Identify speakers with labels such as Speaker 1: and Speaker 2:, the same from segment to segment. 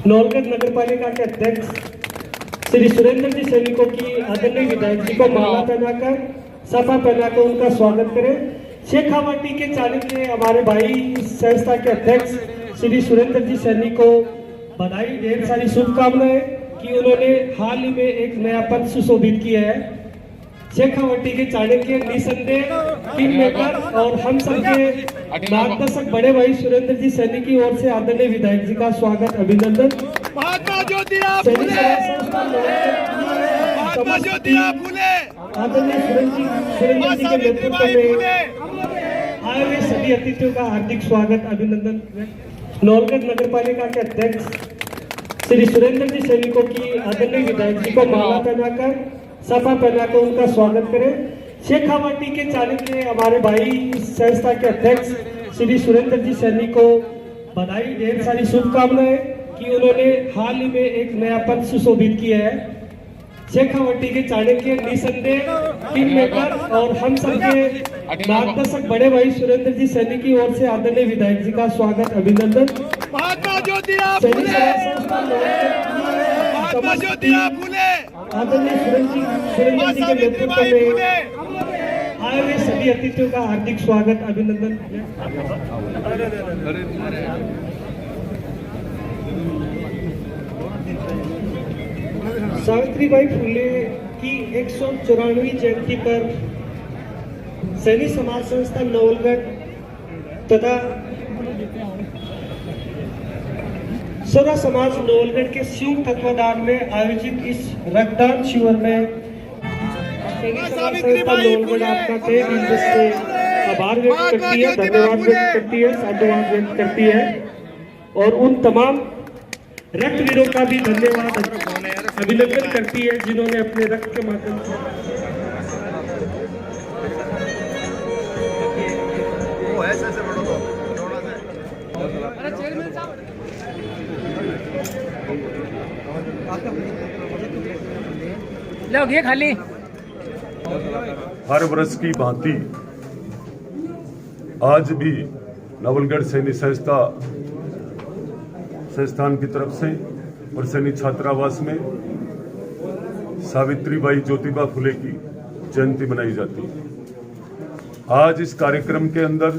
Speaker 1: नौलगढ़ नगर पालिका के अध्यक्ष श्री सुरेंद्र जी सैनिकों की आदरणीय विधायक जी को माला पहनाकर सफा पहनाकर उनका स्वागत करें। शेखावाटी के चाणक्य हमारे भाई इस संस्था के अध्यक्ष श्री सुरेंद्र जी सैनी को बधाई, ढेर सारी शुभकामनाएं कि उन्होंने हाल ही में एक नया पद सुशोभित किया है। शेखावाटी के चाणक्य निसंदेह किंग मेकर और हम सबके मार्गदर्शक बड़े भाई सुरेंद्र जी सैनी की ओर से आदरणीय विधायक जी का स्वागत, अभिनंदन।
Speaker 2: महात्मा ज्योतिराव फुले, महात्मा ज्योतिराव फुले,
Speaker 1: आदरणीय सुरेंद्र जी के नेतृत्व में आए हुए सभी अतिथियों का हार्दिक स्वागत, अभिनंदन। नौलगढ़ नगर पालिका के अध्यक्ष श्री सुरेंद्र जी सैनिकों की आदरणीय विधायक जी को माला पहनाकर सफा पहनाकर उनका स्वागत करें। शेखावाटी के चाणक्य हमारे भाई इस संस्था के अध्यक्ष श्री सुरेंद्र जी सैनी को बधाई, ढेर सारी शुभकामनाएं कि उन्होंने हाल ही में एक नया पद सुशोभित किया है। शेखावाटी के चाणक्य निसंदेह किंग मेकर और हम सबके मार्गदर्शक बड़े भाई सुरेंद्र जी सैनी की ओर से आदरणीय विधायक जी का स्वागत, अभिनंदन।
Speaker 2: महात्मा ज्योतिराव फुले, महात्मा ज्योतिराव फुले,
Speaker 1: आदरणीय सुरेंद्र जी के नेतृत्व में आए हुए सभी अतिथियों का हार्दिक स्वागत, अभिनंदन। सावित्रीबाई फुले की 194वीं जयंती पर सैनी समाज संस्था नवलगढ़ तथा सौरा समाज नवलगढ़ के संयुक्त तत्वाधान में आयोजित इस रक्तदान शिविर में नवलगढ़ आपका तहे दिल से आभार व्यक्त करती है, धन्यवाद व्यक्त करती है, साधुवाद व्यक्त करती है और उन तमाम रक्तवीरों का भी धन्यवाद, अभिनंदन करती है जिन्होंने अपने रक्त के माध्यम से
Speaker 3: लोग ये खाली
Speaker 4: हर वर्ष की भांति आज भी नवलगढ़ सैनी संस्थान की तरफ से और सैनी छात्रावास में सावित्रीबाई ज्योतिबा फुले की जयंती मनाई जाती है। आज इस कार्यक्रम के अंदर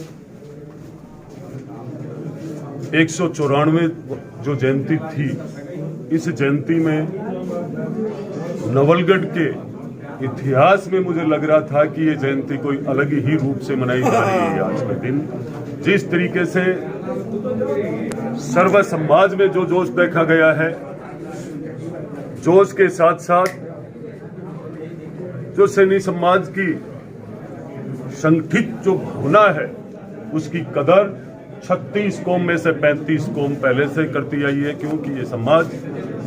Speaker 4: 194 जो जयंती थी, इस जयंती में नवलगढ़ के इतिहास में मुझे लग रहा था कि ये जयंती कोई अलग ही रूप से मनाई जा रही है। आज के दिन जिस तरीके से सर्व समाज में जो जोश देखा गया है, जोश के साथ साथ जो सैनी समाज की संगठित जो भावना है, उसकी कदर 36 कौम में से 35 कौम पहले से करती आई है, क्योंकि ये समाज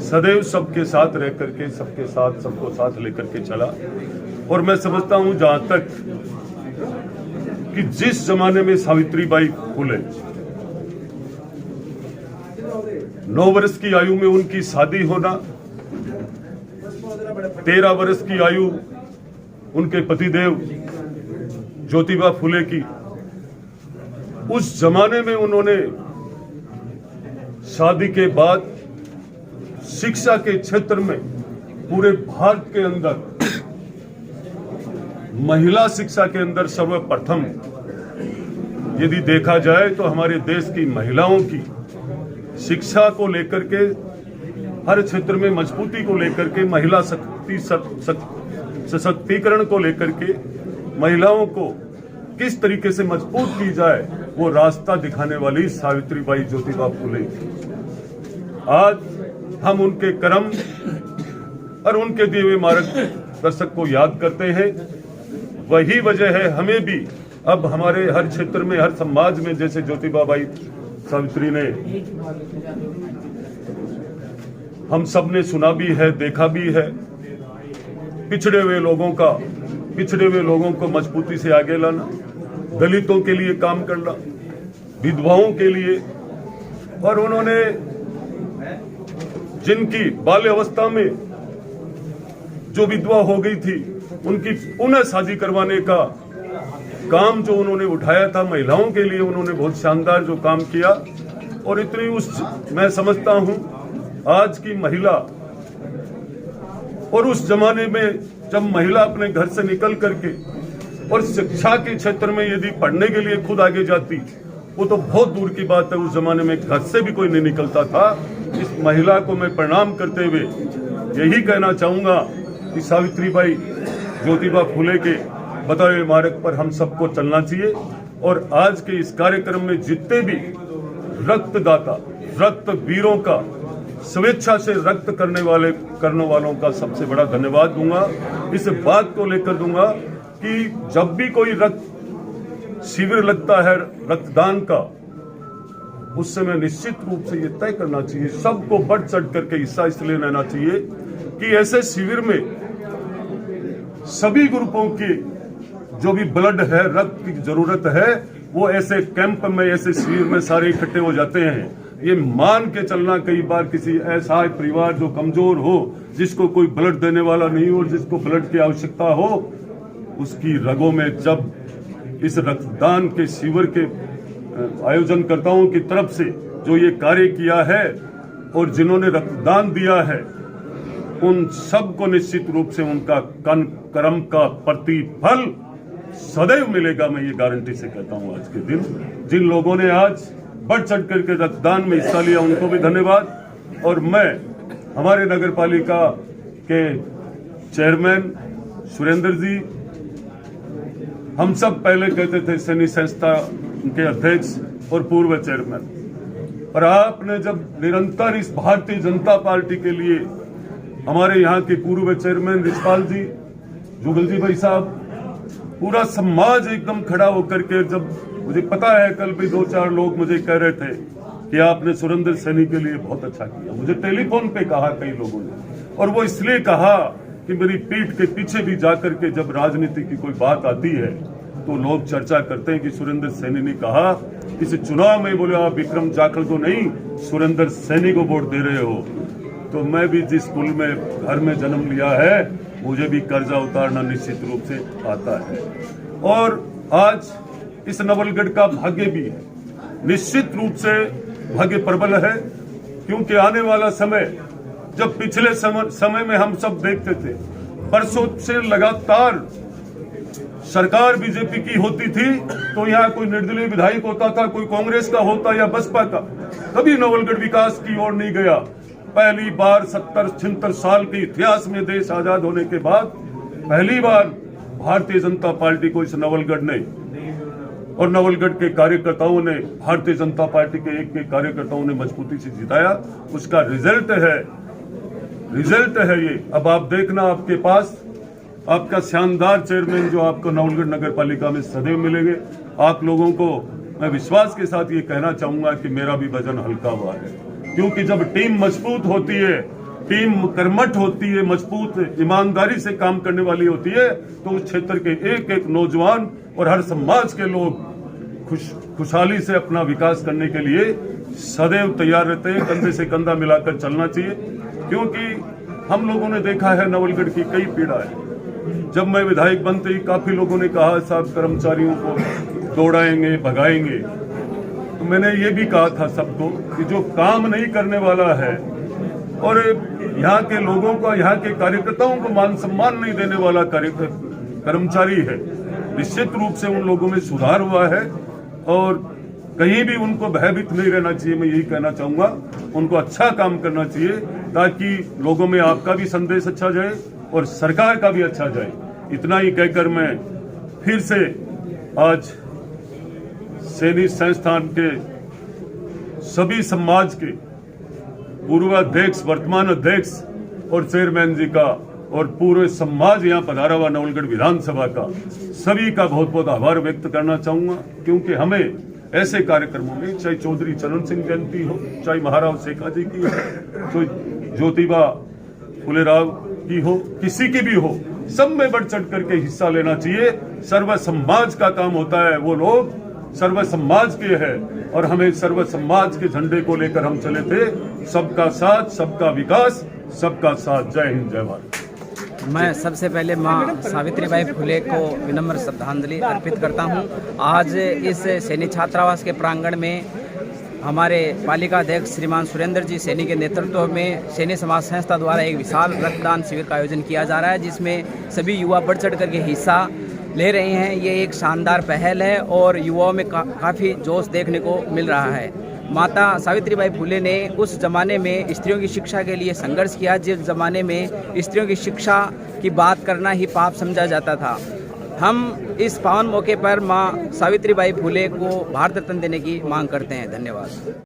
Speaker 4: सदैव सबके साथ रह करके सबके साथ सबको साथ लेकर के चला। और मैं समझता हूं जहां तक कि जिस जमाने में सावित्रीबाई फुले 9 वर्ष की आयु में उनकी शादी होना, 13 वर्ष की आयु उनके पतिदेव ज्योतिबा फुले की, उस जमाने में उन्होंने शादी के बाद शिक्षा के क्षेत्र में पूरे भारत के अंदर महिला शिक्षा के अंदर सर्वप्रथम यदि देखा जाए तो हमारे देश की महिलाओं की शिक्षा को लेकर के, हर क्षेत्र में मजबूती को लेकर के, महिला सशक्तिकरण को लेकर के, महिलाओं को किस तरीके से मजबूत की जाए, वो रास्ता दिखाने वाली सावित्रीबाई ज्योतिबा फुले। आज हम उनके कर्म और उनके दिए हुए मार्गदर्शक को याद करते हैं। वही वजह है हमें भी अब हमारे हर क्षेत्र में, हर समाज में, जैसे ज्योतिबा बाई सावित्री ने हम सब ने सुना भी है, देखा भी है, पिछड़े हुए लोगों को मजबूती से आगे लाना, दलितों के लिए काम करना, विधवाओं के लिए, और उन्होंने जिनकी बाल्यावस्था में जो विधवा हो गई थी उनकी पुनः शादी करवाने का काम जो उन्होंने उठाया था महिलाओं के लिए, उन्होंने बहुत शानदार जो काम किया। और इतनी मैं समझता हूं आज की महिला और उस जमाने में जब महिला अपने घर से निकल करके और शिक्षा के क्षेत्र में यदि पढ़ने के लिए खुद आगे जाती, वो तो बहुत दूर की बात है। उस जमाने में घर से भी कोई नहीं निकलता था। इस महिला को मैं प्रणाम करते हुए यही कहना चाहूंगा कि सावित्रीबाई ज्योतिबा फुले के बताए मार्ग पर हम सबको चलना चाहिए। और आज के इस कार्यक्रम में जितने भी रक्तदाता, रक्त वीरों का, स्वेच्छा से रक्त करने वालों का सबसे बड़ा धन्यवाद दूंगा। इस बात को लेकर दूंगा कि जब भी कोई रक्त शिविर लगता है रक्तदान का, उस समय निश्चित रूप से ये तय करना चाहिए, सबको बढ़ चढ़ करके हिस्सा इसलिए लेना चाहिए कि ऐसे शिविर में सभी ग्रुपों की जो भी ब्लड है, रक्त की जरूरत है, वो ऐसे कैंप में, ऐसे शिविर में सारे इकट्ठे हो जाते हैं। ये मान के चलना, कई बार किसी ऐसा परिवार जो कमजोर हो, जिसको कोई ब्लड देने वाला नहीं हो और जिसको ब्लड की आवश्यकता हो, उसकी रगों में जब इस रक्तदान के शिविर के आयोजनकर्ताओं की तरफ से जो ये कार्य किया है और जिन्होंने रक्तदान दिया है, उन सबको निश्चित रूप से उनका कर्म का प्रतिफल सदैव मिलेगा। मैं ये गारंटी से कहता हूं। आज के दिन जिन लोगों ने आज बढ़ चढ़ करके रक्तदान में हिस्सा लिया, उनको भी धन्यवाद। और मैं हमारे नगर पालिका के चेयरमैन सुरेंद्र जी, हम सब पहले कहते थे सैनिक संस्था के अध्यक्ष और पूर्व चेयरमैन, और आपने जब निरंतर इस भारतीय जनता पार्टी के लिए हमारे यहाँ के पूर्व चेयरमैन रिछपाल जी, जुगल जी भाई साहब, पूरा समाज एकदम खड़ा होकर के, जब मुझे पता है कल भी 2-4 लोग मुझे कह रहे थे कि आपने सुरेंद्र सैनी के लिए बहुत अच्छा किया, मुझे टेलीफोन पे कहा कई लोगों ने। और वो इसलिए कहा कि मेरी पीठ के पीछे भी जाकर के जब राजनीति की कोई बात आती है तो लोग चर्चा करते हैं कि सुरेंद्र सैनी ने कहा इस चुनाव में, बोले आप विक्रम जाखड़ को नहीं, सुरेंद्र सैनी को वोट दे रहे हो। तो मैं भी जिस कुल में घर में जन्म लिया है, मुझे भी कर्जा उतारना निश्चित रूप से आता है। और आज इस नवलगढ़ का भाग्य भी निश्चित रूप से भाग्य प्रबल है, क्योंकि आने वाला समय, जब पिछले समय में हम सब देखते थे, बरसों से लगातार सरकार बीजेपी की होती थी, तो यहाँ कोई निर्दलीय विधायक होता था, कोई कांग्रेस का होता या बसपा का, कभी नवलगढ़ विकास की ओर नहीं गया। पहली बार 70-76 साल के इतिहास में, देश आजाद होने के बाद पहली बार भारतीय जनता पार्टी को इस नवलगढ़ ने और नवलगढ़ के कार्यकर्ताओं ने, भारतीय जनता पार्टी के एक कार्यकर्ताओं ने मजबूती से जिताया। उसका रिजल्ट है ये। अब आप देखना, आपके पास आपका शानदार चेयरमैन जो आपको नवलगढ़ नगर पालिका में सदैव मिलेंगे। आप लोगों को मैं विश्वास के साथ ये कहना चाहूंगा कि मेरा भी वजन हल्का हुआ है, क्योंकि जब टीम मजबूत होती है, टीम कर्मठ होती है, मजबूत ईमानदारी से काम करने वाली होती है, तो उस क्षेत्र के एक एक नौजवान और हर समाज के लोग खुशहाली से अपना विकास करने के लिए सदैव तैयार रहते हैं। कंधे से कंधा मिलाकर चलना चाहिए, क्योंकि हम लोगों ने देखा है नवलगढ़ की कई पीड़ा है। जब मैं विधायक बनते ही काफी लोगों ने कहा साहब कर्मचारियों को दौड़ाएंगे, भगाएंगे, तो मैंने ये भी कहा था सबको कि जो काम नहीं करने वाला है और यहाँ के लोगों को, यहाँ के कार्यकर्ताओं को मान सम्मान नहीं देने वाला कर्मचारी है, निश्चित रूप से उन लोगों में सुधार हुआ है। और कहीं भी उनको भयभीत नहीं रहना चाहिए। मैं यही कहना चाहूंगा, उनको अच्छा काम करना चाहिए, ताकि लोगों में आपका भी संदेश अच्छा जाए और सरकार का भी अच्छा जाए। इतना ही कहकर मैं फिर से आज सैनिक संस्थान के सभी समाज के पूर्व अध्यक्ष, वर्तमान अध्यक्ष और चेयरमैन जी का और पूरे समाज यहाँ पधारा हुआ नवलगढ़ विधानसभा का, सभी का बहुत बहुत आभार व्यक्त करना चाहूंगा, क्योंकि हमें ऐसे कार्यक्रमों में, चाहे चौधरी चरण सिंह जयंती हो, चाहे महाराव शेखा जी की हो, चाहे ज्योतिबा फुले राव की हो, किसी की भी हो, सब में बढ़ चढ़ करके हिस्सा लेना चाहिए। सर्व समाज का काम होता है, वो लोग सर्व समाज के हैं और हमें सर्व समाज के झंडे को लेकर हम चले थे। सबका साथ, सबका विकास, सबका साथ। जय हिंद, जय भारत।
Speaker 3: मैं सबसे पहले मां सावित्रीबाई फुले को विनम्र श्रद्धांजलि अर्पित करता हूं। आज इस सैनिक छात्रावास के प्रांगण में हमारे पालिका अध्यक्ष श्रीमान सुरेंद्र जी सैनी के नेतृत्व में सैनी समाज संस्था द्वारा एक विशाल रक्तदान शिविर का आयोजन किया जा रहा है, जिसमें सभी युवा बढ़ चढ़ करके हिस्सा ले रहे हैं। ये एक शानदार पहल है और युवाओं में काफ़ी जोश देखने को मिल रहा है। माता सावित्रीबाई फुले ने उस ज़माने में स्त्रियों की शिक्षा के लिए संघर्ष किया, जिस ज़माने में स्त्रियों की शिक्षा की बात करना ही पाप समझा जाता था। हम इस पावन मौके पर माँ सावित्रीबाई फुले को भारत रत्न देने की मांग करते हैं। धन्यवाद।